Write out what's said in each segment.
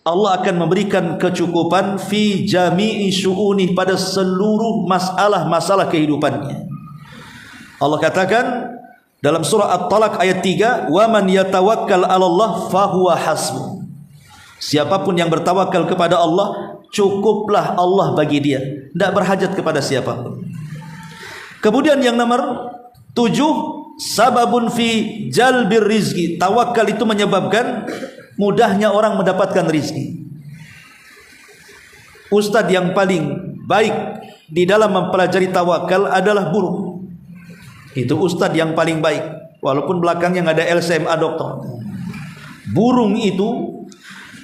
Allah akan memberikan kecukupan fi jami'i syu'uni, pada seluruh masalah-masalah kehidupannya. Allah katakan dalam surah At-Talaq ayat 3, "Wa man yatawakkal 'ala Allah fahuwa hasbuh." Siapapun yang bertawakal kepada Allah, cukuplah Allah bagi dia, tidak berhajat kepada siapapun. Kemudian yang nomor 7, sababun fi jalbir rizki. Tawakal itu menyebabkan mudahnya orang mendapatkan rizki. Ustadz yang paling baik di dalam mempelajari tawakal adalah guru. Itu ustadz yang paling baik, walaupun belakangnya ada LCMA doktor. Burung itu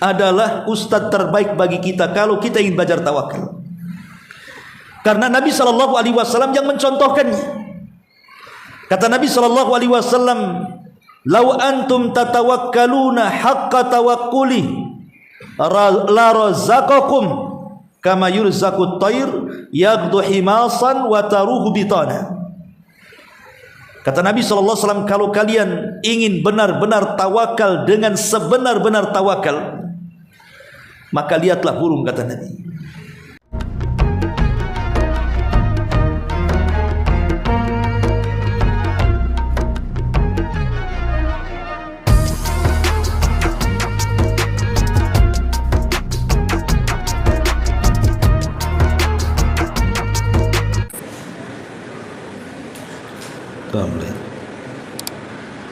adalah ustadz terbaik bagi kita kalau kita ingin belajar tawakal. Karena Nabi SAW yang mencontohkannya. Kata Nabi SAW, "Lau antum tatawakkaluna haqqa tawakkuli la razaqakum kama yurzaqut tayr yaghdu himasan wa taruhu bitana." Kata Nabi SAW, kalau kalian ingin benar-benar tawakal dengan sebenar-benar tawakal, maka lihatlah burung, kata Nabi.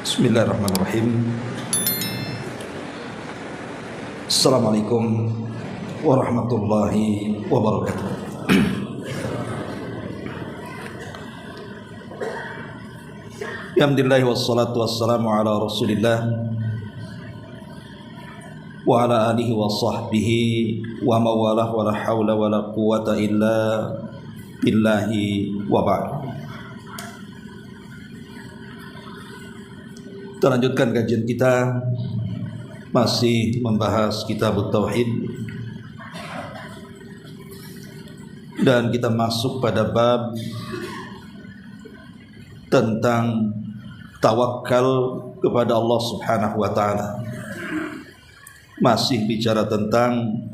Bismillahirrahmanirrahim. Assalamualaikum warahmatullahi wabarakatuh. Alhamdulillah wassalatu wassalamu ala Rasulillah wa ala alihi wa sahbihi wa mawalah wa la hawla wa la quwata illa billahi wa ba'd. Kita lanjutkan kajian kita, masih membahas kitab Tauhid, dan kita masuk pada bab tentang tawakal kepada Allah Subhanahu wa taala. Masih bicara tentang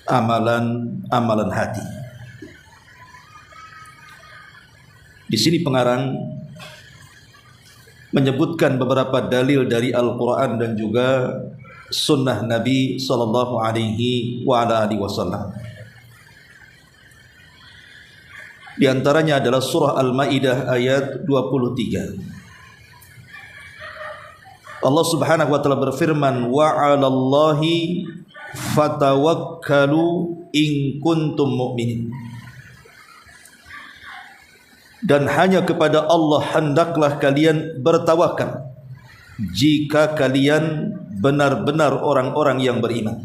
amalan hati. Di sini pengarang menyebutkan beberapa dalil dari Al-Quran dan juga sunnah Nabi sallallahu alaihi wasallam. Di antaranya adalah surah Al-Maidah ayat 23. Allah Subhanahu wa taala berfirman, "Wa 'alallahi fatawakkalu in kuntum mu'minin." Dan hanya kepada Allah hendaklah kalian bertawakal jika kalian benar-benar orang-orang yang beriman.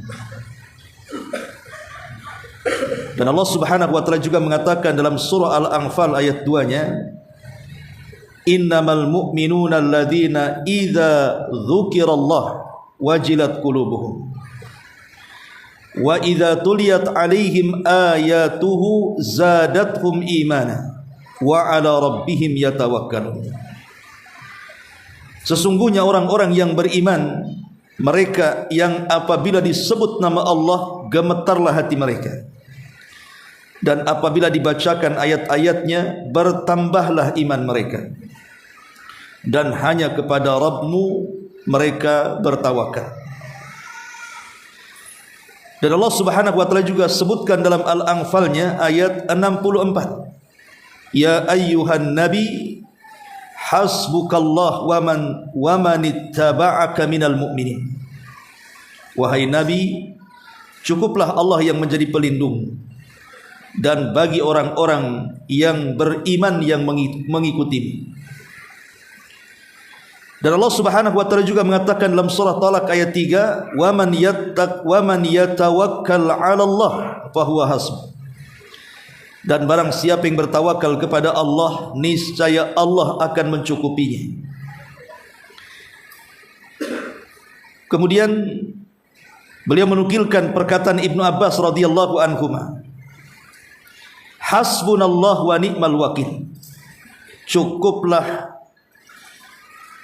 Dan Allah Subhanahu wa taala juga mengatakan dalam surah Al-Anfal ayat 2-nya, "Innamal mu'minuna alladzina idza dzukirallah wajilat qulubuhum wa idza tuliyat 'alaihim ayatuhu zadatuhum imana wa ala rabbihim yatawakkalun." Sesungguhnya orang-orang yang beriman, mereka yang apabila disebut nama Allah gemetarlah hati mereka, dan apabila dibacakan ayat-ayatnya bertambahlah iman mereka, dan hanya kepada Rabbmu mereka bertawakal. Dan Allah Subhanahu wa taala juga sebutkan dalam Al-Anfalnya ayat 64, "Ya ayyuhan nabi hasbukallah wa man ittaba'aka minal mu'minin." Wahai nabi, cukuplah Allah yang menjadi pelindung, dan bagi orang-orang yang beriman yang mengikuti. Dan Allah Subhanahu wa taala juga mengatakan dalam surah Talaq ayat 3, "Wa man yatawakkal 'ala Allah fahuwa hasbuh." Dan barang siapa yang bertawakal kepada Allah, niscaya Allah akan mencukupinya. Kemudian beliau menukilkan perkataan Ibnu Abbas radhiyallahu anhuma, "Hasbunallah wa ni'mal wakil." Cukuplah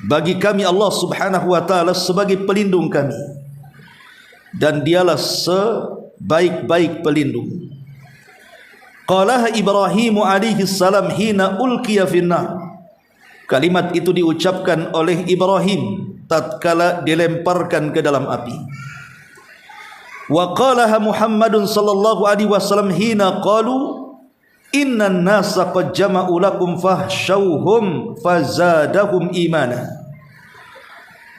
bagi kami Allah Subhanahu wa taala sebagai pelindung kami, dan dialah sebaik-baik pelindung. Qalaha Ibrahim alaihi salam hina ulqiya finnar. Kalimat itu diucapkan oleh Ibrahim tatkala dilemparkan ke dalam api. Wa qalaha Muhammadun sallallahu alaihi wasallam hina qalu innan nasa qad jama'u lakum fahsyauhum fazadahum imana.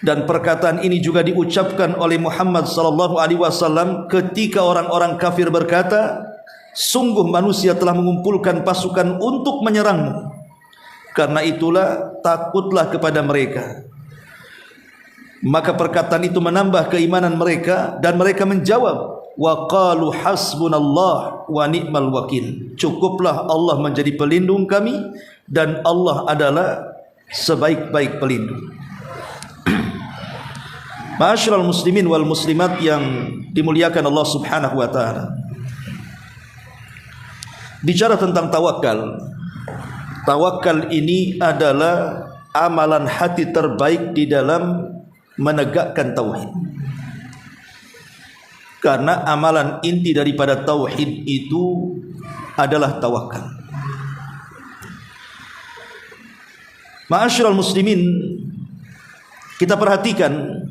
Dan perkataan ini juga diucapkan oleh Muhammad sallallahu alaihi wasallam ketika orang-orang kafir berkata, sungguh manusia telah mengumpulkan pasukan untuk menyerangmu, karena itulah takutlah kepada mereka. Maka perkataan itu menambah keimanan mereka, dan mereka menjawab, wa qalu hasbunallah wa ni'mal wakil. Cukuplah Allah menjadi pelindung kami, dan Allah adalah sebaik-baik pelindung. Ma'asyiral muslimin wal muslimat yang dimuliakan Allah Subhanahu wa taala. Bicara tentang tawakal. Tawakal ini adalah amalan hati terbaik di dalam menegakkan tauhid. Karena amalan inti daripada tauhid itu adalah tawakal. Ma'asyiral muslimin, kita perhatikan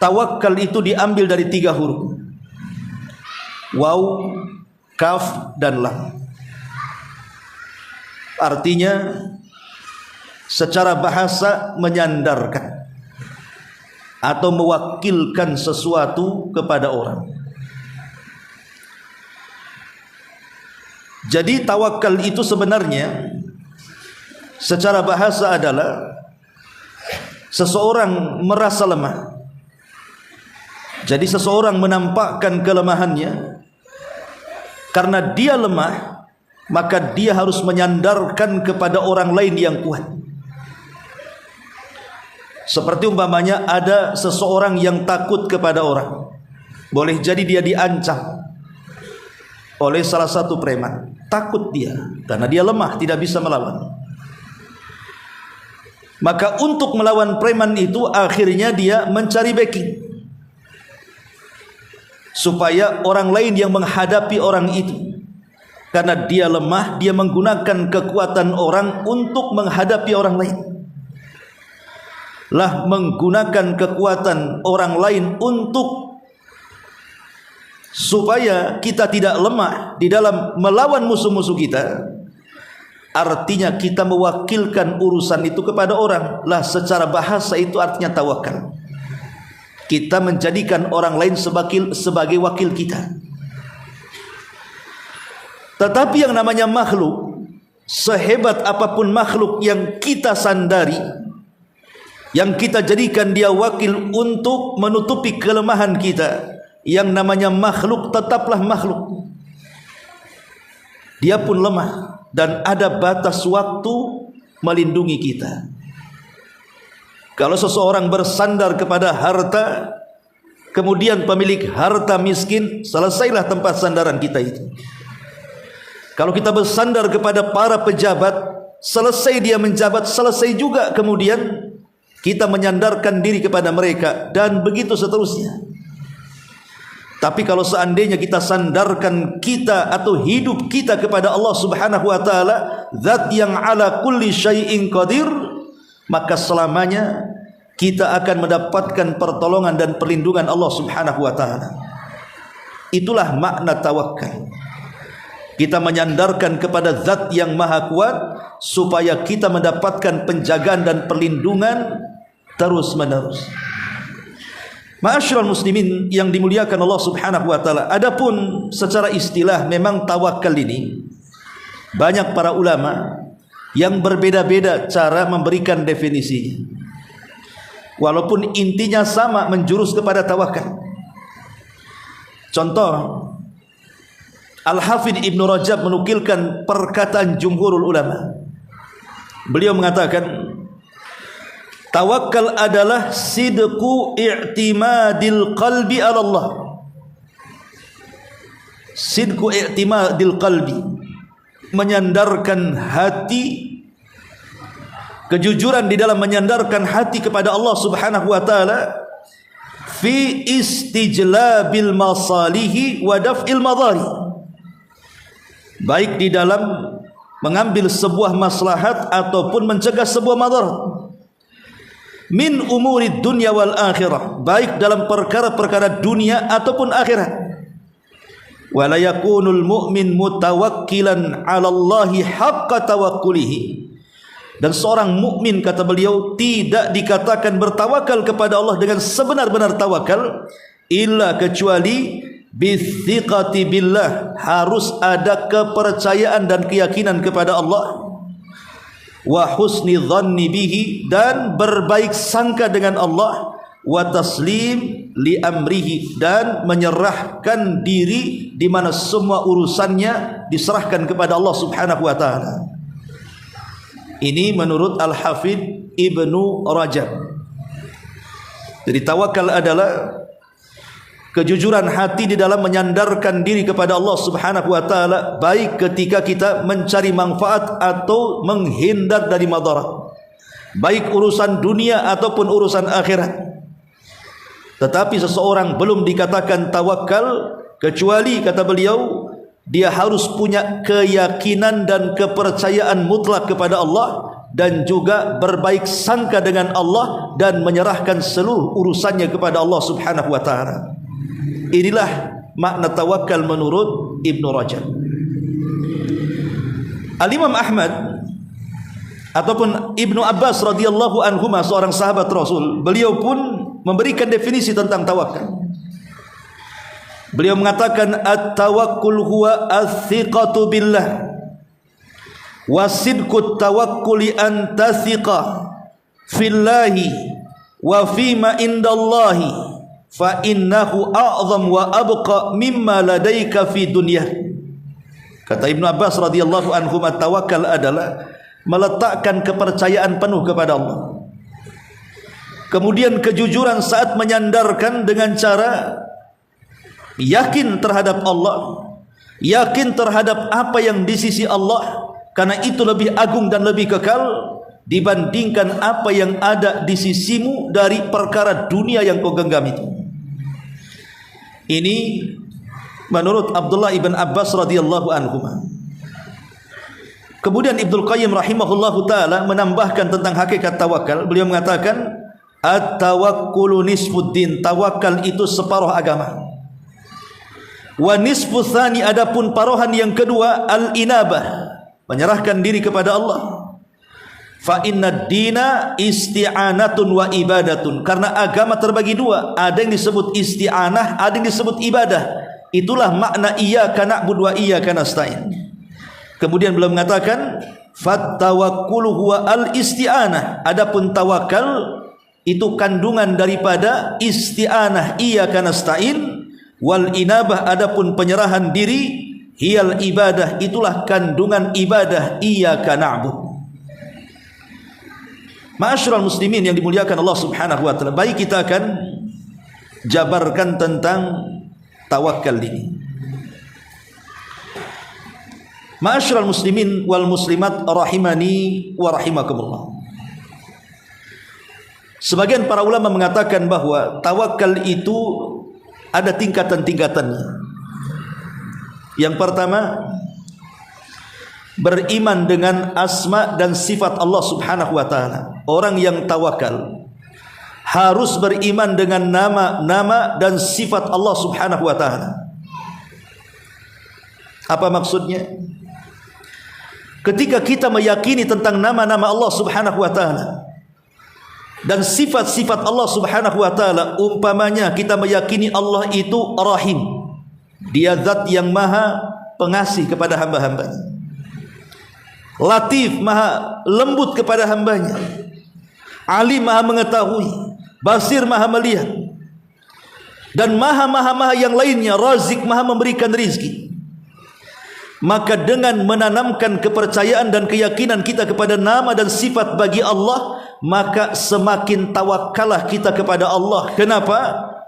tawakal itu diambil dari 3 huruf. Waw, kaf, dan lam. Artinya secara bahasa menyandarkan atau mewakilkan sesuatu kepada orang. Jadi tawakal itu sebenarnya secara bahasa adalah seseorang merasa lemah. Jadi seseorang menampakkan kelemahannya. Karena dia lemah, maka dia harus menyandarkan kepada orang lain yang kuat. Seperti umpamanya ada seseorang yang takut kepada orang. Boleh jadi dia diancam oleh salah satu preman. Takut dia, karena dia lemah, tidak bisa melawan. Maka untuk melawan preman itu akhirnya dia mencari backing, supaya orang lain yang menghadapi orang itu. Karena dia lemah, dia menggunakan kekuatan orang untuk menghadapi orang lain. Lah menggunakan kekuatan orang lain untuk supaya kita tidak lemah di dalam melawan musuh-musuh kita. Artinya kita mewakilkan urusan itu kepada orang. Lah secara bahasa itu artinya tawakal. Kita menjadikan orang lain sebagai wakil kita. Tetapi yang namanya makhluk, sehebat apapun makhluk yang kita sandari, yang kita jadikan dia wakil untuk menutupi kelemahan kita, yang namanya makhluk tetaplah makhluk. Dia pun lemah, dan ada batas waktu melindungi kita. Kalau seseorang bersandar kepada harta, kemudian pemilik harta miskin, selesailah tempat sandaran kita itu. Kalau kita bersandar kepada para pejabat, selesai dia menjabat, selesai juga kemudian kita menyandarkan diri kepada mereka, dan begitu seterusnya. Tapi kalau seandainya kita sandarkan kita atau hidup kita kepada Allah Subhanahu wa taala, zat yang ala kulli syai'in qadir, maka selamanya kita akan mendapatkan pertolongan dan perlindungan Allah Subhanahu wa taala. Itulah makna tawakal. Kita menyandarkan kepada zat yang maha kuat supaya kita mendapatkan penjagaan dan perlindungan terus menerus. Ma'asyiral muslimin yang dimuliakan Allah Subhanahu wa taala. Adapun secara istilah memang tawakal ini banyak para ulama yang berbeda-beda cara memberikan definisinya. Walaupun intinya sama, menjurus kepada tawakal. Contoh, Al-Hafidh Ibn Rajab menukilkan perkataan jumhurul ulama. Beliau mengatakan, tawakal adalah sidqu i'timadil qalbi ala Allah. Sidqu i'timadil qalbi, menyandarkan hati, kejujuran di dalam menyandarkan hati kepada Allah Subhanahu wa taala, fi istijlabil masalihi wa daf'il madari, baik di dalam mengambil sebuah maslahat ataupun mencegah sebuah madarat, min umuri dunya wal akhirah, baik dalam perkara-perkara dunia ataupun akhirat. Wala yakunul mu'min mutawakkilan 'ala Allahi haqqa tawakkulihi, dan seorang mukmin, kata beliau, tidak dikatakan bertawakal kepada Allah dengan sebenar-benar tawakal, illa kecuali bithiqati billah, harus ada kepercayaan dan keyakinan kepada Allah, wa husni dhanni bihi, dan berbaik sangka dengan Allah, wa taslim li amrihi, dan menyerahkan diri di mana semua urusannya diserahkan kepada Allah Subhanahu wa taala. Ini menurut Al-Hafidh Ibnu Rajab. Jadi tawakal adalah kejujuran hati di dalam menyandarkan diri kepada Allah Subhanahu wa taala, baik ketika kita mencari manfaat atau menghindar dari madarat, baik urusan dunia ataupun urusan akhirat. Tetapi seseorang belum dikatakan tawakal kecuali, kata beliau, dia harus punya keyakinan dan kepercayaan mutlak kepada Allah, dan juga berbaik sangka dengan Allah dan menyerahkan seluruh urusannya kepada Allah Subhanahu wa taala. Inilah makna tawakal menurut Ibnu Rajab. Al-Imam Ahmad ataupun Ibnu Abbas radhiyallahu anhuma, seorang sahabat Rasul, beliau pun memberikan definisi tentang tawakal. Beliau mengatakan, at-tawakkul huwa as-thiqatu billah wa sidqut tawakkuli an tathiqa fillahi wa fima indallahi fa innahu a'zam wa abqa mimma ladaika fi dunya. Kata Ibnu Abbas radhiyallahu anhu, tawakal adalah meletakkan kepercayaan penuh kepada Allah, kemudian kejujuran saat menyandarkan dengan cara yakin terhadap Allah, yakin terhadap apa yang di sisi Allah, karena itu lebih agung dan lebih kekal dibandingkan apa yang ada di sisimu dari perkara dunia yang kau genggam itu. Ini menurut Abdullah ibn Abbas radhiyallahu anhu. Kemudian Ibnu Qayyim rahimahullahu taala menambahkan tentang hakikat tawakal. Beliau mengatakan, at-tawakkulu nisfuddin, tawakal itu separuh agama. Wa nisfu tsani, adapun paruhan yang kedua, al-inabah, menyerahkan diri kepada Allah. Fa inna dina isti'anatun wa ibadatun, karena agama terbagi dua, ada yang disebut isti'anah, ada yang disebut ibadah. Itulah makna iyyaka na'budu wa iyyaka nasta'in. Kemudian beliau mengatakan, fattawakkulu huwa al-isti'anah, adapun tawakal itu kandungan daripada isti'anah iyyaka nasta'in, wal inabah, adapun penyerahan diri, hiyal ibadah, itulah kandungan ibadah iyyaka na'bud. Ma'asyiral muslimin yang dimuliakan Allah Subhanahu wa taala, baik kita akan jabarkan tentang tawakal ini. Ma'asyiral muslimin wal muslimat rahimani wa rahimakumullah. Sebagian para ulama mengatakan bahwa tawakal itu ada tingkatan-tingkatannya. Yang pertama, beriman dengan asma dan sifat Allah Subhanahu wa taala. Orang yang tawakal harus beriman dengan nama-nama dan sifat Allah Subhanahu wa taala. Apa maksudnya? Ketika kita meyakini tentang nama-nama Allah Subhanahu wa taala dan sifat-sifat Allah Subhanahu wa taala, umpamanya kita meyakini Allah itu Rahim, Dia zat yang maha pengasih kepada hamba-hambanya, Latif, maha lembut kepada hambanya, Alim, maha mengetahui, Basir, maha melihat, dan maha yang lainnya, Razik, maha memberikan rizki. Maka dengan menanamkan kepercayaan dan keyakinan kita kepada nama dan sifat bagi Allah, maka semakin tawakallah kita kepada Allah. Kenapa?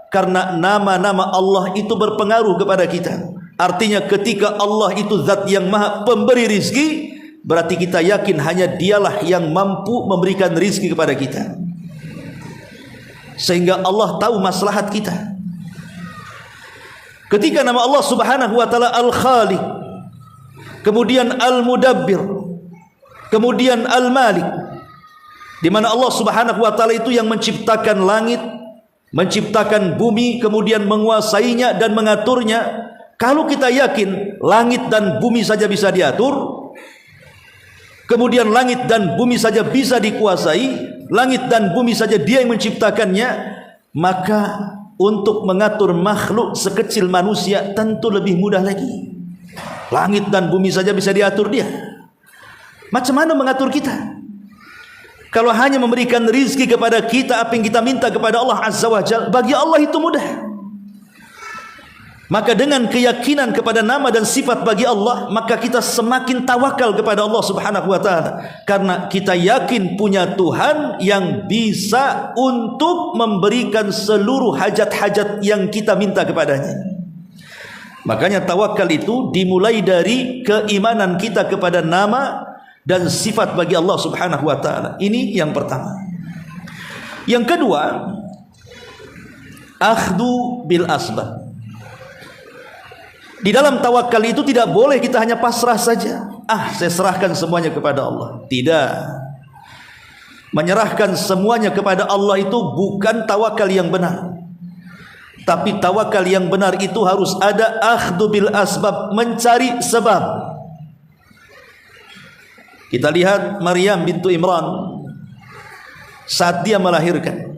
Karena nama-nama Allah itu berpengaruh kepada kita. Artinya ketika Allah itu zat yang maha pemberi rizki, berarti kita yakin hanya dialah yang mampu memberikan rizki kepada kita. sehingga Allah tahu maslahat kita. Ketika nama Allah Subhanahu wa taala Al-Khaliq, kemudian Al-Mudabbir, kemudian Al-Malik, di mana Allah Subhanahu wa taala itu yang menciptakan langit, menciptakan bumi, kemudian menguasainya dan mengaturnya. Kalau kita yakin langit dan bumi saja bisa diatur, kemudian langit dan bumi saja bisa dikuasai, langit dan bumi saja Dia yang menciptakannya, maka untuk mengatur makhluk sekecil manusia tentu lebih mudah lagi. Langit dan bumi saja bisa diatur Dia, macam mana mengatur kita? Kalau hanya memberikan rizki kepada kita, apa yang kita minta kepada Allah Azza wa Jalla, bagi Allah itu mudah. Maka dengan keyakinan kepada nama dan sifat bagi Allah, maka kita semakin tawakal kepada Allah Subhanahu wa taala, karena kita yakin punya Tuhan yang bisa untuk memberikan seluruh hajat-hajat yang kita minta kepadanya. Makanya tawakal itu dimulai dari keimanan kita kepada nama dan sifat bagi Allah Subhanahu wa taala. Ini yang pertama. Yang kedua, akhdhu bil asbab. Di dalam tawakal itu tidak boleh kita hanya pasrah saja. Saya serahkan semuanya kepada Allah. Tidak. Menyerahkan semuanya kepada Allah itu bukan tawakal yang benar. Tapi tawakal yang benar itu harus ada akhdhu bil asbab, mencari sebab. Kita lihat Maryam bintu Imran saat dia melahirkan.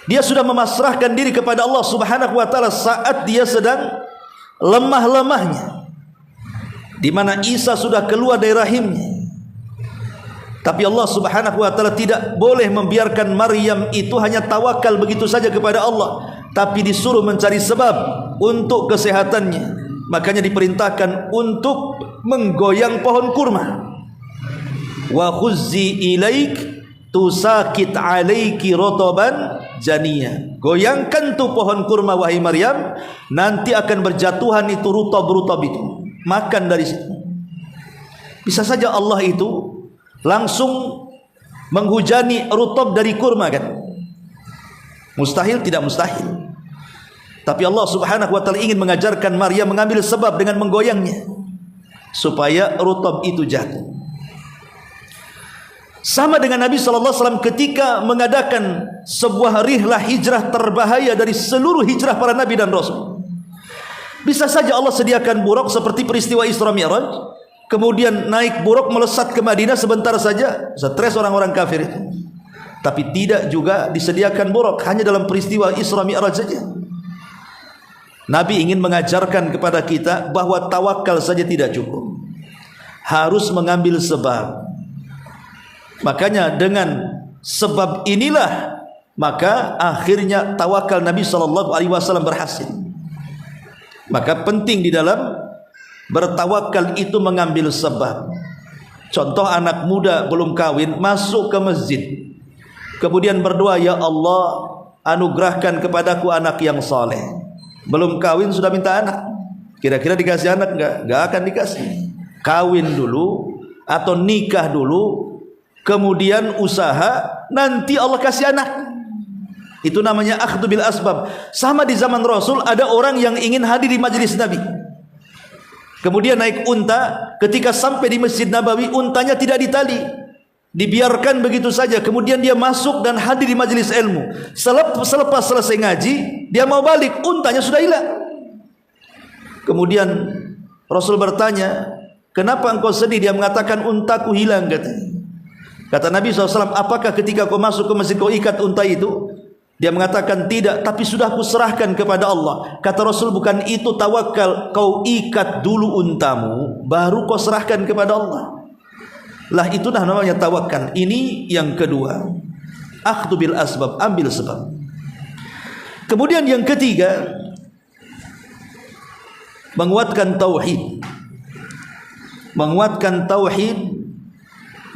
Dia sudah memasrahkan diri kepada Allah Subhanahu wa taala saat dia sedang lemah-lemahnya, di mana Isa sudah keluar dari rahimnya. Tapi Allah Subhanahu wa taala tidak boleh membiarkan Maryam itu hanya tawakal begitu saja kepada Allah, tapi disuruh mencari sebab untuk kesehatannya. Makanya diperintahkan untuk menggoyang pohon kurma. Wa khuzzi ilaik tusakit alaiki rotoban janiyah. Goyangkan tuh pohon kurma wahai Maryam, nanti akan berjatuhan itu rutab-rutab itu. Makan dari situ. Bisa saja Allah itu langsung menghujani rutab dari kurma kan? Mustahil? Tidak mustahil. Tapi Allah Subhanahu wa taala ingin mengajarkan Maryam mengambil sebab dengan menggoyangnya supaya rutab itu jatuh. Sama dengan Nabi SAW ketika mengadakan sebuah rihlah hijrah terbahaya dari seluruh hijrah para Nabi dan Rasul. Bisa saja Allah sediakan buruk seperti peristiwa Isra Mi'raj, kemudian naik buruk melesat ke Madinah sebentar saja, stres orang-orang kafir itu. Tapi tidak juga disediakan buruk hanya dalam peristiwa Isra Mi'raj saja. Nabi ingin mengajarkan kepada kita bahwa tawakal saja tidak cukup, harus mengambil sebab. Makanya dengan sebab inilah maka akhirnya tawakal Nabi SAW berhasil. Maka penting di dalam bertawakal itu mengambil sebab. Contoh anak muda belum kawin masuk ke masjid, kemudian berdoa, ya Allah anugerahkan kepadaku anak yang soleh. Belum kawin sudah minta anak, kira-kira dikasih anak enggak? Enggak akan dikasih. Kawin dulu atau nikah dulu, kemudian usaha, nanti Allah kasih anak. Itu namanya akhdhu bil asbab. Sama di zaman Rasul ada orang yang ingin hadir di majelis Nabi, kemudian naik unta. Ketika sampai di Masjid Nabawi, untanya tidak ditali, dibiarkan begitu saja. Kemudian dia masuk dan hadir di majelis ilmu. Selepas selesai ngaji, dia mau balik, untanya sudah hilang. Kemudian Rasul bertanya, kenapa engkau sedih? Dia mengatakan, untaku hilang, katanya. Kata Nabi SAW, apakah ketika kau masuk ke masjid kau ikat unta itu? Dia mengatakan tidak, tapi sudah kuserahkan kepada Allah. Kata Rasul, bukan itu tawakal, kau ikat dulu untamu, baru kau serahkan kepada Allah. Lah itulah namanya tawakal. Ini yang kedua, akhdhu bil asbab, ambil sebab. Kemudian yang ketiga, menguatkan tauhid. Menguatkan tauhid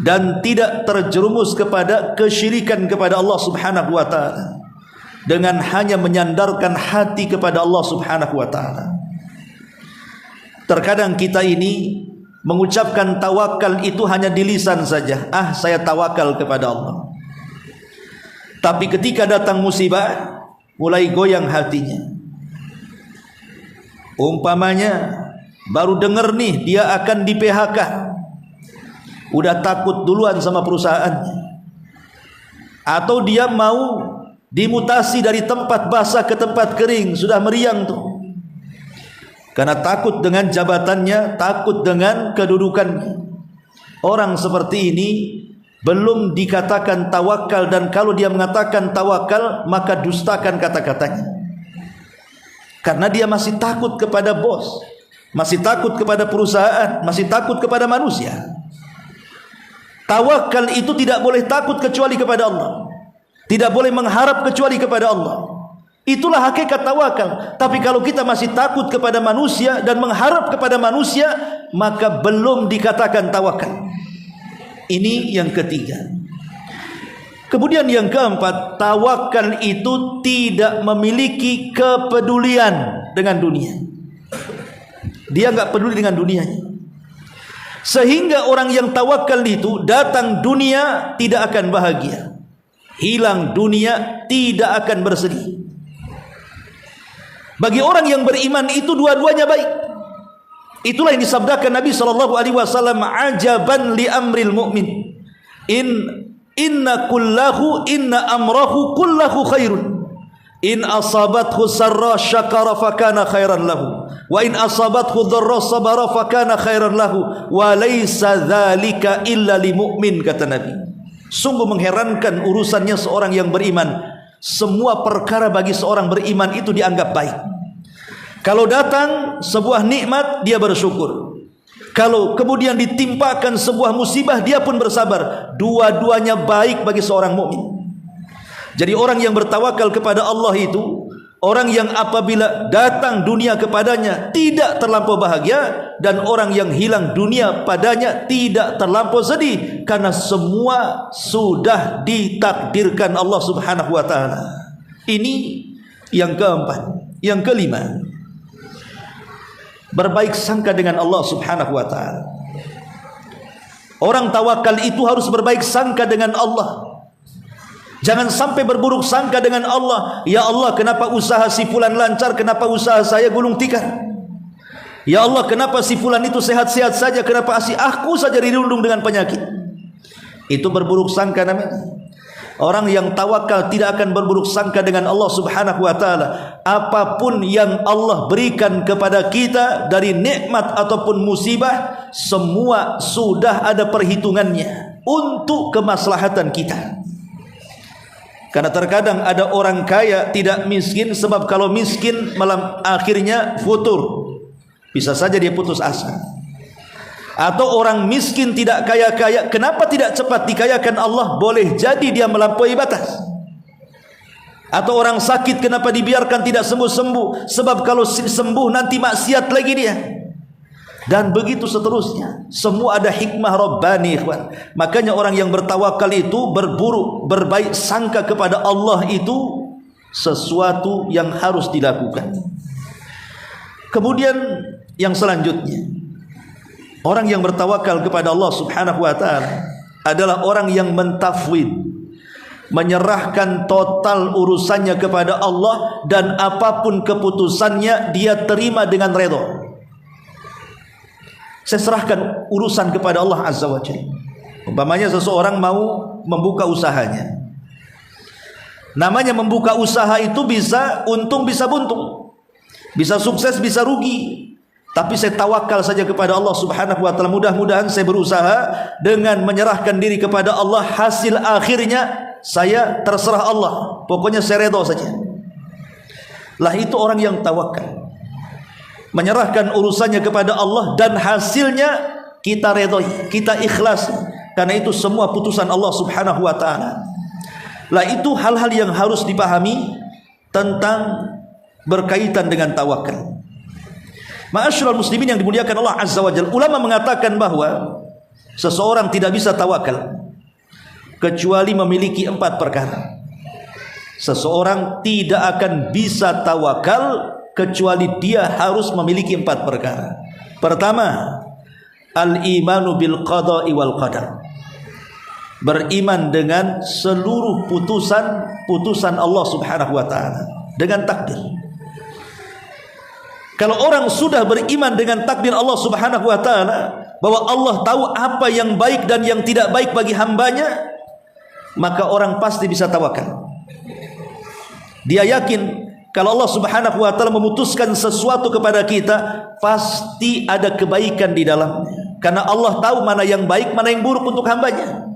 dan tidak terjerumus kepada kesyirikan kepada Allah Subhanahu wa taala, dengan hanya menyandarkan hati kepada Allah Subhanahu wa taala. Terkadang kita ini mengucapkan tawakal itu hanya di lisan saja. Saya tawakal kepada Allah. Tapi ketika datang musibah, mulai goyang hatinya. Umpamanya baru dengar nih dia akan di PHK, udah takut duluan sama perusahaannya. Atau dia mau dimutasi dari tempat basah ke tempat kering, sudah meriang tuh. Karena takut dengan jabatannya, takut dengan kedudukannya. Orang seperti ini belum dikatakan tawakal, dan kalau dia mengatakan tawakal maka dustakan kata-katanya. Karena dia masih takut kepada bos, masih takut kepada perusahaan, masih takut kepada manusia. Tawakal itu tidak boleh takut kecuali kepada Allah, tidak boleh mengharap kecuali kepada Allah. Itulah hakikat tawakal. Tapi kalau kita masih takut kepada manusia dan mengharap kepada manusia, maka belum dikatakan tawakal. Ini yang ketiga. Kemudian yang keempat, tawakal itu tidak memiliki kepedulian dengan dunia. Dia enggak peduli dengan dunianya. Sehingga orang yang tawakal itu datang dunia tidak akan bahagia, hilang dunia tidak akan bersedih. Bagi orang yang beriman itu dua-duanya baik. Itulah yang disabdakan Nabi SAW, ajaban li amril mu'min, inna amrahu kullahu khairun, in asabathu sarra syakara fakana khairan lahu, wa in asabathu dharra sabara fakana khairan lahu, wa laysa dzalika illa li mu'min, kata Nabi. Sungguh mengherankan urusannya seorang yang beriman. Semua perkara bagi seorang beriman itu dianggap baik. Kalau datang sebuah nikmat, dia bersyukur. Kalau kemudian ditimpakan sebuah musibah, dia pun bersabar. Dua-duanya baik bagi seorang mukmin. Jadi orang yang bertawakal kepada Allah itu orang yang apabila datang dunia kepadanya tidak terlampau bahagia, dan orang yang hilang dunia padanya tidak terlampau sedih, karena semua sudah ditakdirkan Allah Subhanahu wa taala. Ini yang keempat. Yang kelima, berbaik sangka dengan Allah Subhanahu wa taala. Orang tawakal itu harus berbaik sangka dengan Allah. Jangan sampai berburuk sangka dengan Allah. Ya Allah, kenapa usaha si fulan lancar, kenapa usaha saya gulung tikar? Ya Allah, kenapa si fulan itu sehat-sehat saja, kenapa aku saja dirundung dengan penyakit? Itu berburuk sangka namanya. Orang yang tawakal tidak akan berburuk sangka dengan Allah Subhanahu wa taala. Apapun yang Allah berikan kepada kita dari nikmat ataupun musibah, semua sudah ada perhitungannya untuk kemaslahatan kita. Karena terkadang ada orang kaya tidak miskin, sebab kalau miskin malam akhirnya futur, bisa saja dia putus asa. Atau orang miskin tidak kaya-kaya, kenapa tidak cepat dikayakan Allah? Boleh jadi dia melampaui batas. Atau orang sakit, kenapa dibiarkan tidak sembuh-sembuh? Sebab kalau sembuh nanti maksiat lagi dia. Dan begitu seterusnya. Semua ada hikmah Rabbani, ikhwan. Makanya orang yang bertawakal itu berbaik sangka kepada Allah itu sesuatu yang harus dilakukan. Kemudian yang selanjutnya, orang yang bertawakal kepada Allah Subhanahu wa taala adalah orang yang mentafwid, menyerahkan total urusannya kepada Allah, dan apapun keputusannya dia terima dengan redha. Saya serahkan urusan kepada Allah Azza wa Jalla. Umpamanya seseorang mau membuka usahanya. Namanya membuka usaha itu bisa untung bisa buntung, bisa sukses bisa rugi. Tapi saya tawakal saja kepada Allah Subhanahu wa taala. Mudah-mudahan saya berusaha dengan menyerahkan diri kepada Allah, hasil akhirnya saya terserah Allah. Pokoknya saya redha saja. Lah itu orang yang tawakal. Menyerahkan urusannya kepada Allah dan hasilnya kita redha, kita ikhlas. Karena itu semua putusan Allah Subhanahu wa taala. Lah itu hal-hal yang harus dipahami tentang berkaitan dengan tawakal. Ma'asyiral muslimin yang dimuliakan Allah Azza wa Jalla, ulama mengatakan bahwa seseorang tidak bisa tawakal kecuali memiliki 4 perkara. Seseorang tidak akan bisa tawakal kecuali dia harus memiliki 4 perkara. Pertama, al-imanu bil qada'i wal qadar. beriman dengan seluruh putusan Allah Subhanahu wa taala, dengan takdir. Kalau orang sudah beriman dengan takdir Allah Subhanahu wa taala, bahwa Allah tahu apa yang baik dan yang tidak baik bagi hambanya, maka orang pasti bisa tawakal. Dia yakin kalau Allah Subhanahu wa taala memutuskan sesuatu kepada kita, pasti ada kebaikan di dalamnya. Karena Allah tahu mana yang baik, mana yang buruk untuk hambanya.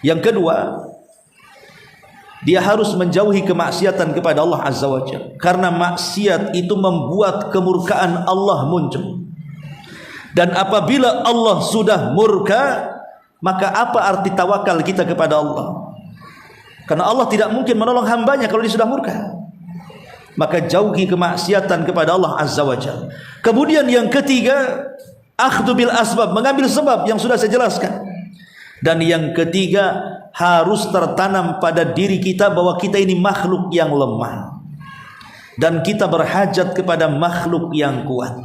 Yang kedua, dia harus menjauhi kemaksiatan kepada Allah Azza wa Jalla, karena maksiat itu membuat kemurkaan Allah muncul. Dan apabila Allah sudah murka, maka apa arti tawakal kita kepada Allah? Karena Allah tidak mungkin menolong hambanya kalau dia sudah murka. Maka jauhi kemaksiatan kepada Allah Azza wa Jalla. Kemudian yang ketiga, akhdhu bil asbab, mengambil sebab yang sudah saya jelaskan. Dan yang ketiga, harus tertanam pada diri kita bahwa kita ini makhluk yang lemah, dan kita berhajat kepada makhluk yang kuat.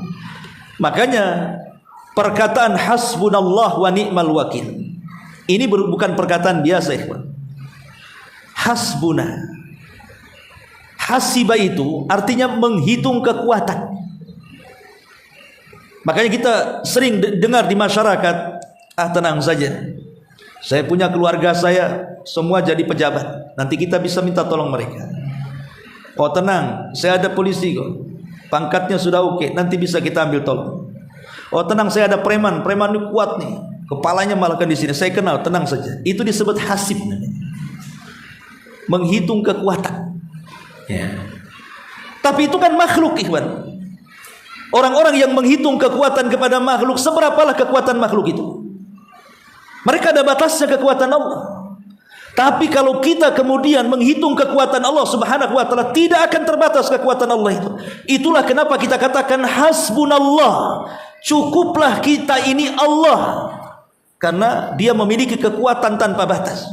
Makanya perkataan hasbunallah wa ni'mal wakil ini bukan perkataan biasa, ikhwan. Hasbuna, hasiba itu artinya menghitung kekuatan. Makanya kita sering dengar di masyarakat, tenang saja, saya punya keluarga, saya semua jadi pejabat, nanti kita bisa minta tolong mereka. Oh tenang, saya ada polisi kok, pangkatnya sudah oke, nanti bisa kita ambil tolong. Oh tenang, saya ada preman ini kuat nih, kepalanya malah kan di sini, saya kenal, tenang saja. Itu disebut hasib, menghitung kekuatan. Ya. Tapi itu kan makhluk, ikhwan. Orang-orang yang menghitung kekuatan kepada makhluk, seberapalah kekuatan makhluk itu? Mereka ada batasnya kekuatan Allah. Tapi kalau kita kemudian menghitung kekuatan Allah Subhanahu wa taala, tidak akan terbatas kekuatan Allah itu. Itulah kenapa kita katakan hasbunallah, cukuplah kita ini Allah. Karena dia memiliki kekuatan tanpa batas.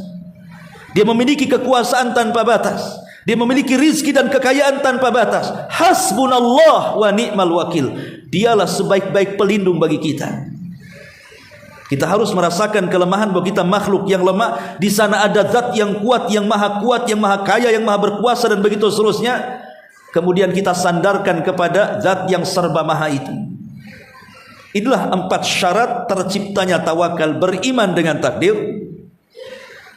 Dia memiliki kekuasaan tanpa batas. Dia memiliki rizki dan kekayaan tanpa batas. Hasbunallah wa ni'mal wakil. Dialah sebaik-baik pelindung bagi kita. Kita harus merasakan kelemahan bahwa kita makhluk yang lemah. Di sana ada zat yang kuat, yang maha kaya, yang maha berkuasa, dan begitu seterusnya. Kemudian kita sandarkan kepada zat yang serba maha itu. Inilah 4 syarat terciptanya tawakal: beriman dengan takdir.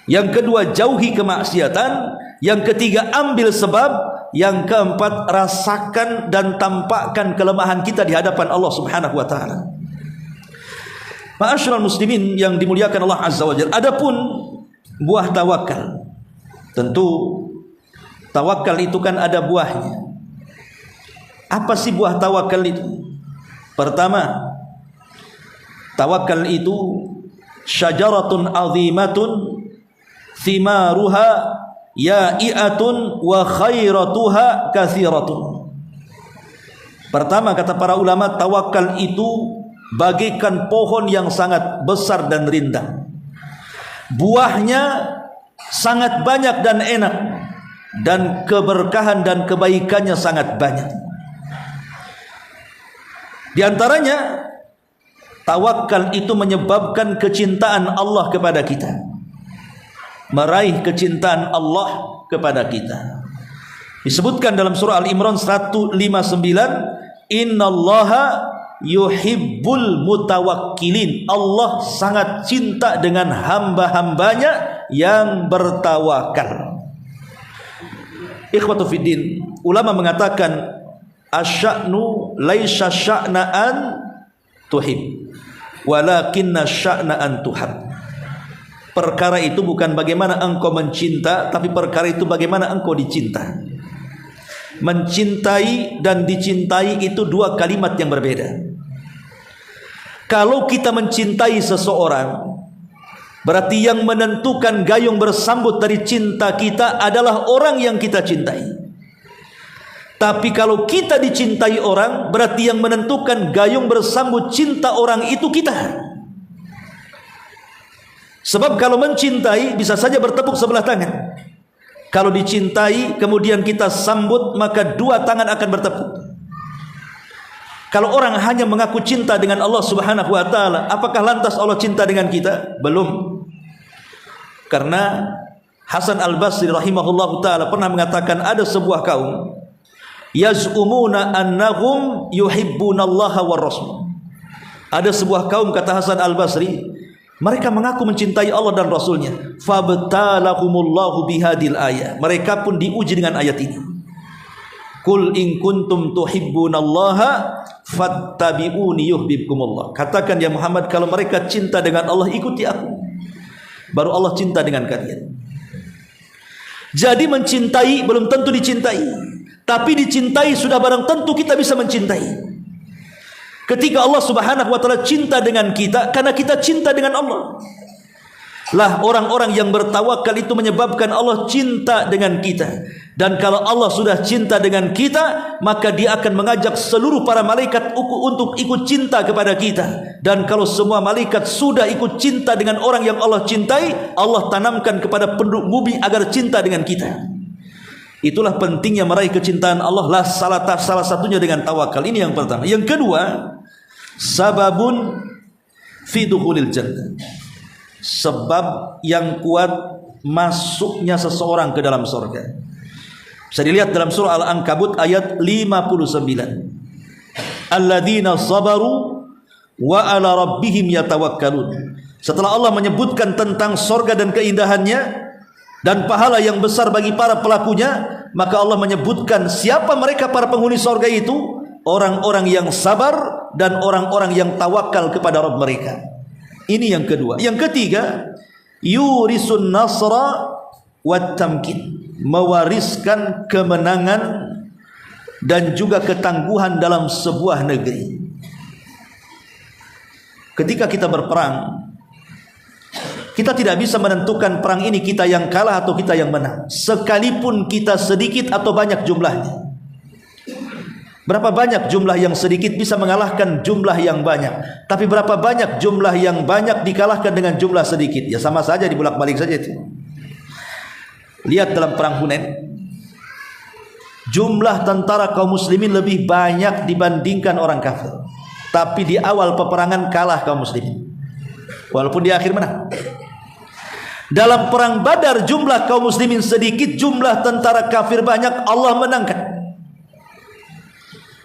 Yang kedua, jauhi kemaksiatan. Yang ketiga, ambil sebab. Yang keempat, rasakan dan tampakkan kelemahan kita di hadapan Allah Subhanahu wa taala. Ma'asyiral muslimin yang dimuliakan Allah Azza wa Jalla, adapun buah tawakal, tentu tawakal itu kan ada buahnya. Apa sih buah tawakal itu? Pertama, tawakal itu syajaratun azimatun thimaruha ya'iatun wa khairatuha kathiratun. Pertama, kata para ulama, tawakal itu bagaikan pohon yang sangat besar dan rindang. Buahnya sangat banyak dan enak, dan keberkahan dan kebaikannya sangat banyak. Di antaranya, tawakal itu menyebabkan kecintaan Allah kepada kita, meraih kecintaan Allah kepada kita. Disebutkan dalam surah Al-Imran 159, innallaha yuhibbul mutawakkilin. Allah sangat cinta dengan hamba-hambanya yang bertawakal. Ikhwatu fiddin, ulama mengatakan asya'nu laisa sya'na'an tuhib, walakinna sya'na'an tuhab. Perkara itu bukan bagaimana engkau mencinta, tapi perkara itu bagaimana engkau dicinta. Mencintai dan dicintai itu 2 kalimat yang berbeda. Kalau kita mencintai seseorang, berarti yang menentukan gayung bersambut dari cinta kita adalah orang yang kita cintai. Tapi kalau kita dicintai orang, berarti yang menentukan gayung bersambut cinta orang itu kita. Sebab kalau mencintai bisa saja bertepuk sebelah tangan. Kalau dicintai kemudian kita sambut, maka 2 tangan akan bertepuk. Kalau orang hanya mengaku cinta dengan Allah Subhanahu wa taala, apakah lantas Allah cinta dengan kita? Belum. Karena Hasan Al-Basri rahimahullahu ta'ala pernah mengatakan ada sebuah kaum yaz'umuna annahum yuhibbunallaha war rasul. Ada sebuah kaum, kata Hasan Al-Basri, mereka mengaku mencintai Allah dan Rasulnya. Fabtalahumullahu bihadil ayat. Mereka pun diuji dengan ayat ini. Qul in kuntum tuhibbunallaha fattabi'uni yuhibbukumullah. Katakan ya Muhammad, kalau mereka cinta dengan Allah, ikuti aku, baru Allah cinta dengan kalian. Jadi mencintai belum tentu dicintai, tapi dicintai sudah barang tentu kita bisa mencintai. Ketika Allah Subhanahu wa ta'ala cinta dengan kita, karena kita cinta dengan Allah. Lah orang-orang yang bertawakal itu menyebabkan Allah cinta dengan kita. Dan kalau Allah sudah cinta dengan kita, maka Dia akan mengajak seluruh para malaikat untuk ikut cinta kepada kita. Dan kalau semua malaikat sudah ikut cinta dengan orang yang Allah cintai, Allah tanamkan kepada penduduk bumi agar cinta dengan kita. Itulah pentingnya meraih kecintaan Allah. Lah salah satunya dengan tawakal. Ini yang pertama. Yang kedua, sababun fi dukhulil jannah. Sebab yang kuat masuknya seseorang ke dalam surga. Bisa dilihat dalam surah Al-Ankabut ayat 59. Alladzina sabaru wa ala rabbihim yatawakkalun. Setelah Allah menyebutkan tentang surga dan keindahannya dan pahala yang besar bagi para pelakunya, maka Allah menyebutkan siapa mereka para penghuni surga itu? Orang-orang yang sabar dan orang-orang yang tawakal kepada Rabb mereka. Ini yang kedua. Yang ketiga, yurisun nasra wat tamkin. Mewariskan kemenangan dan juga ketangguhan dalam sebuah negeri. Ketika kita berperang, kita tidak bisa menentukan perang ini kita yang kalah atau kita yang menang, sekalipun kita sedikit atau banyak jumlahnya. Berapa banyak jumlah yang sedikit bisa mengalahkan jumlah yang banyak, tapi berapa banyak jumlah yang banyak dikalahkan dengan jumlah sedikit? Ya sama saja, dibolak-balik saja itu. Lihat dalam perang Hunain, jumlah tentara kaum muslimin lebih banyak dibandingkan orang kafir, tapi di awal peperangan kalah kaum muslimin, walaupun di akhir menang. Dalam perang Badar jumlah kaum muslimin sedikit, jumlah tentara kafir banyak, Allah menangkan.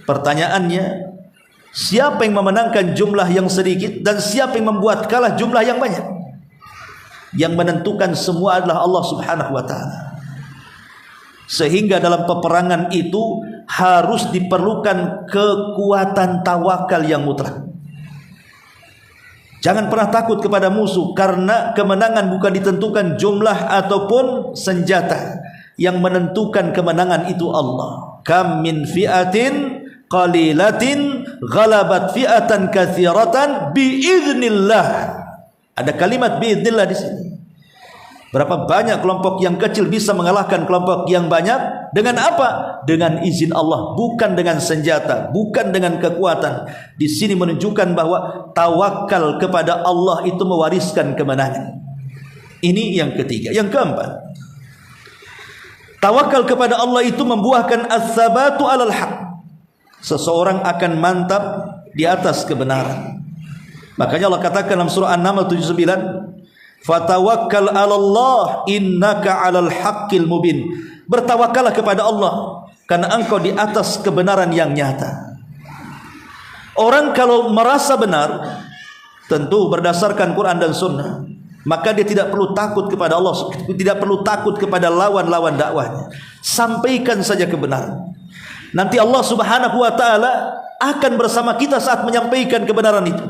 Pertanyaannya, siapa yang memenangkan jumlah yang sedikit dan siapa yang membuat kalah jumlah yang banyak? Yang menentukan semua adalah Allah Subhanahu wa ta'ala. Sehingga dalam peperangan itu harus diperlukan kekuatan tawakal yang mutlak. Jangan pernah takut kepada musuh, karena kemenangan bukan ditentukan jumlah ataupun senjata. Yang menentukan kemenangan itu Allah. Kam min fi'atin qalilatin ghalabat fi'atan katsiratan biiznillah. Ada kalimat biiznillah di sini. Berapa banyak kelompok yang kecil bisa mengalahkan kelompok yang banyak dengan apa? Dengan izin Allah, bukan dengan senjata, bukan dengan kekuatan. Di sini menunjukkan bahwa tawakal kepada Allah itu mewariskan kemenangan. Ini yang ketiga. Yang keempat, tawakal kepada Allah itu membuahkan as-sabatu 'alal haq. Seseorang akan mantap di atas kebenaran. Makanya Allah katakan dalam surah An-Naml 79, fatawakkal 'alallah innaka 'alal haqqil mubin. Bertawakallah kepada Allah karena engkau di atas kebenaran yang nyata. Orang kalau merasa benar, tentu berdasarkan Quran dan Sunnah, maka dia tidak perlu takut kepada Allah, tidak perlu takut kepada lawan-lawan dakwahnya. Sampaikan saja kebenaran. Nanti Allah Subhanahu wa ta'ala akan bersama kita saat menyampaikan kebenaran itu.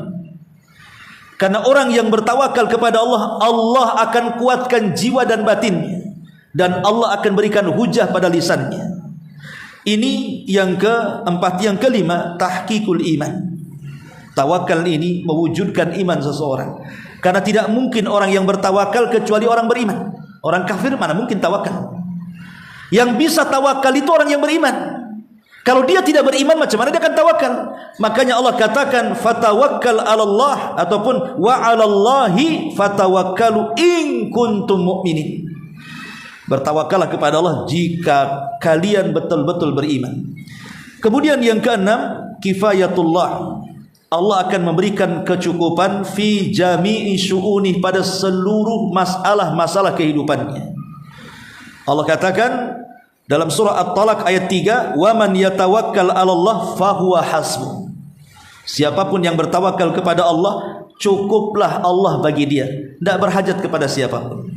Karena orang yang bertawakal kepada Allah, Allah akan kuatkan jiwa dan batinnya, dan Allah akan berikan hujah pada lisannya. Ini yang keempat. Yang kelima, tahqiqul iman. Tawakal ini mewujudkan iman seseorang. Karena tidak mungkin orang yang bertawakal kecuali orang beriman. Orang kafir mana mungkin tawakal? Yang bisa tawakal itu orang yang beriman. Kalau dia tidak beriman, macam mana dia akan tawakal? Makanya Allah katakan fatawakkal 'alallah, ataupun wa 'alallahi fatawakkalu in kuntum mu'minin. Bertawakallah kepada Allah jika kalian betul-betul beriman. Kemudian yang keenam, kifayatullah. Allah akan memberikan kecukupan fi jami'i syu'unih, pada seluruh masalah-masalah kehidupannya. Allah katakan dalam surah At-Talaq ayat 3, "Wa man yatawakkal 'alallah fahuwa hasbuh." Siapapun yang bertawakal kepada Allah, cukuplah Allah bagi dia, tidak berhajat kepada siapapun.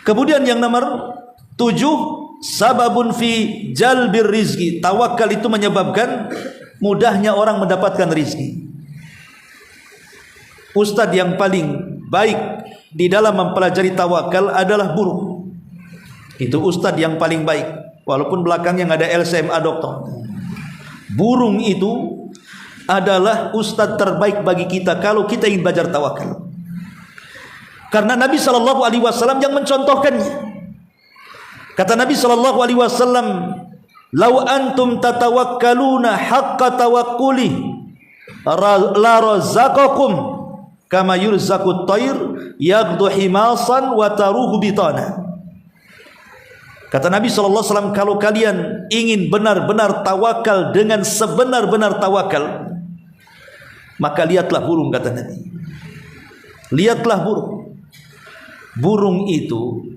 Kemudian yang nomor 7, sababun fi jalbir rizki. Tawakal itu menyebabkan mudahnya orang mendapatkan rizki. Ustadz yang paling baik di dalam mempelajari tawakal adalah guru. Itu ustadz yang paling baik, walaupun belakangnya nggak ada LCMA doktor. Burung itu adalah ustadz terbaik bagi kita kalau kita ingin belajar tawakal. Karena Nabi SAW yang mencontohkannya. Kata Nabi SAW, "Lau antum tatawakkaluna haqqa tawakkuli la razaqakum kama yurzaqut tayr yaghdu himasan wa taruhu bitana." Kata Nabi SAW, kalau kalian ingin benar-benar tawakal dengan sebenar-benar tawakal, maka lihatlah burung, kata Nabi. Lihatlah burung. Burung itu,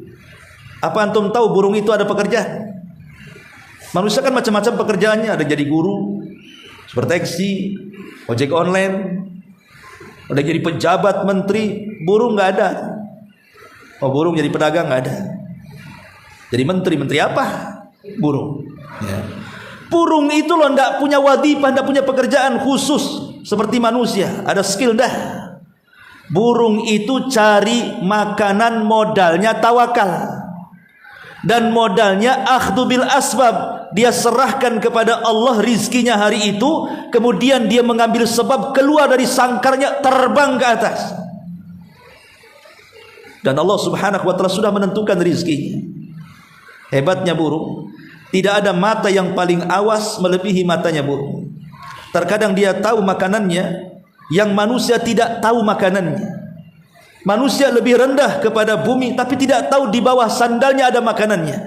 apa antum tahu burung itu ada pekerjaan? Manusia kan macam-macam pekerjaannya, ada jadi guru, bertaksi, ojek online, ada jadi pejabat, menteri. Burung nggak ada. Oh, burung jadi pedagang nggak ada. Jadi menteri apa? Burung. Ya. Burung itu loh nggak punya wadifah, nggak punya pekerjaan khusus seperti manusia, ada skill dah. Burung itu cari makanan, modalnya tawakal. Dan modalnya akhdhu bil asbab. Dia serahkan kepada Allah rizkinya hari itu, kemudian dia mengambil sebab, keluar dari sangkarnya, terbang ke atas. Dan Allah Subhanahu wa taala sudah menentukan rizkinya. Hebatnya burung, tidak ada mata yang paling awas melebihi matanya burung. Terkadang dia tahu makanannya yang manusia tidak tahu makanannya. Manusia lebih rendah kepada bumi, tapi tidak tahu di bawah sandalnya ada makanannya.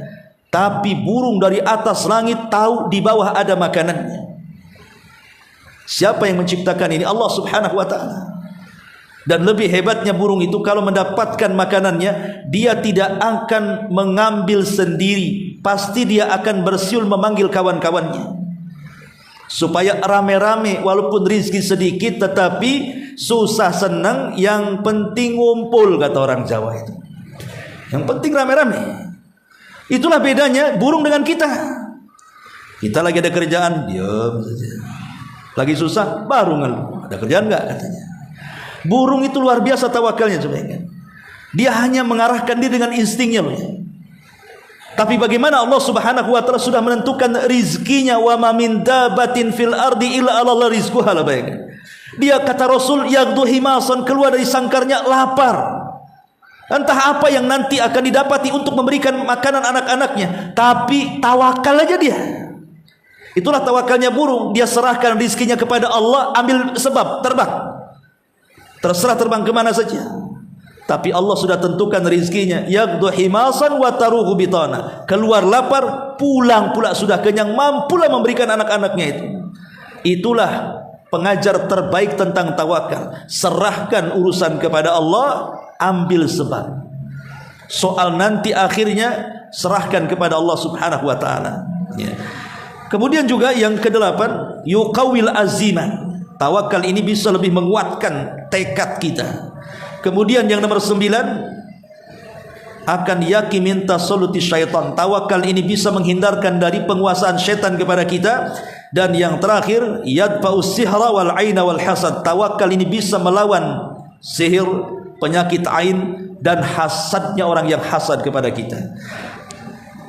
Tapi burung dari atas langit tahu di bawah ada makanannya. Siapa yang menciptakan ini? Allah Subhanahu wa ta'ala. Dan lebih hebatnya burung itu, kalau mendapatkan makanannya, dia tidak akan mengambil sendiri. Pasti dia akan bersiul memanggil kawan-kawannya, supaya rame-rame, walaupun rizki sedikit tetapi susah senang, yang penting ngumpul, kata orang Jawa itu. Yang penting rame-rame. Itulah bedanya burung dengan kita. Kita lagi ada kerjaan, diam saja. Lagi susah, baru ngeluh. Ada kerjaan enggak, katanya. Burung itu luar biasa tawakalnya sebenarnya. Dia hanya mengarahkan diri dengan instingnya loh. Tapi bagaimana Allah Subhanahu wa taala sudah menentukan rizkinya, wa ma min dabatin fil ardi illa 'ala rizquha. Dia, kata Rasul, yaghdu himasan, keluar dari sangkarnya lapar. Entah apa yang nanti akan didapati untuk memberikan makanan anak-anaknya, tapi tawakal aja dia. Itulah tawakalnya burung. Dia serahkan rizkinya kepada Allah, ambil sebab, terbang. Terserah terbang kemana saja. Tapi Allah sudah tentukan rizkinya. Yaghdu himasan wa taruhu bitana. Keluar lapar, pulang pula sudah kenyang, mampulah memberikan anak-anaknya itu. Itulah pengajar terbaik tentang tawakal. Serahkan urusan kepada Allah, ambil sebab. Soal nanti akhirnya serahkan kepada Allah Subhanahu wa taala. Ya. Kemudian juga yang ke-8, yuqawil azimah. Tawakal ini bisa lebih menguatkan tekad kita. Kemudian yang nomor 9, akan yakin minta soluti syaitan. Tawakal ini bisa menghindarkan dari penguasaan syaitan kepada kita. Dan yang terakhir, yadfa'us sihra wal aina wal hasad. Tawakal ini bisa melawan sihir, penyakit ain, dan hasadnya orang yang hasad kepada kita.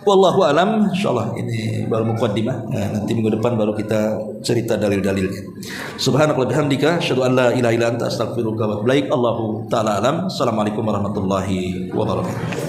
Wallahu alam. Insyaallah ini baru muqaddimah. Nanti minggu depan baru kita cerita dalil-dalilnya. Subhanakallahumma bihamdika asyhadu an la ilaha illa anta astaghfiruka wa atubu ilaik. Allahu taala alam. Assalamualaikum warahmatullahi wabarakatuh.